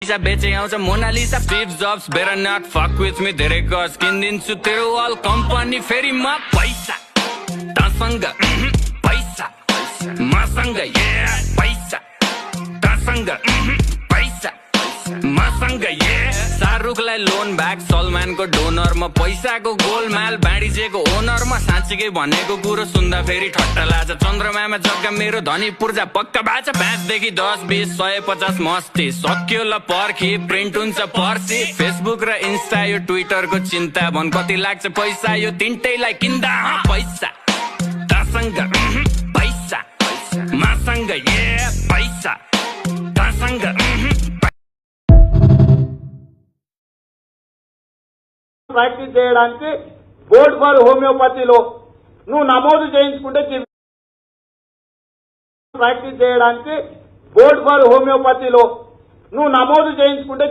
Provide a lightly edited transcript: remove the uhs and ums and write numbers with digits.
बेचे आउँछ Mona Lisa Steve Jobs better not fuck with me धेरै गज किनिदिन्छु तेरो अल कम्पनी फेरि म पैसा तसँग पैसा मसँग पैसा तसँग पैसा मसँग शाहरुखलाई लोन ब्याग सलमानको डोनर म पैसाको गोलमाल बाँडिजेको ओनर म साँच्चीकै भनेको कुरो सुन्दा फेरि ठट्टा लाग्छ चन्द्रमामा जग्गा मेरो धनी पूर्जा पक्का बाछ 5 देखि 10 20 150 मस्ती सक्यो ल पर्खी प्रिन्ट हुन्छ पर्सी फेसबुक र इन्स्टा यो ट्विटरको चिन्ता भन कति लाग्छ पैसा यो तिनटैलाई किन्दा पैसा तसँग पैसा मसँग पैसा तसँग ప్రాక్టీస్ చేయడానికి బోర్డ్ ఫర్ హోమియోపతిలో నువ్వు నమోదు చేయించుకుంటే ప్రాక్టీస్ చేయడానికి బోర్డ్ ఫర్ హోమియోపతిలో నువ్వు నమోదు చేయించుకుంటే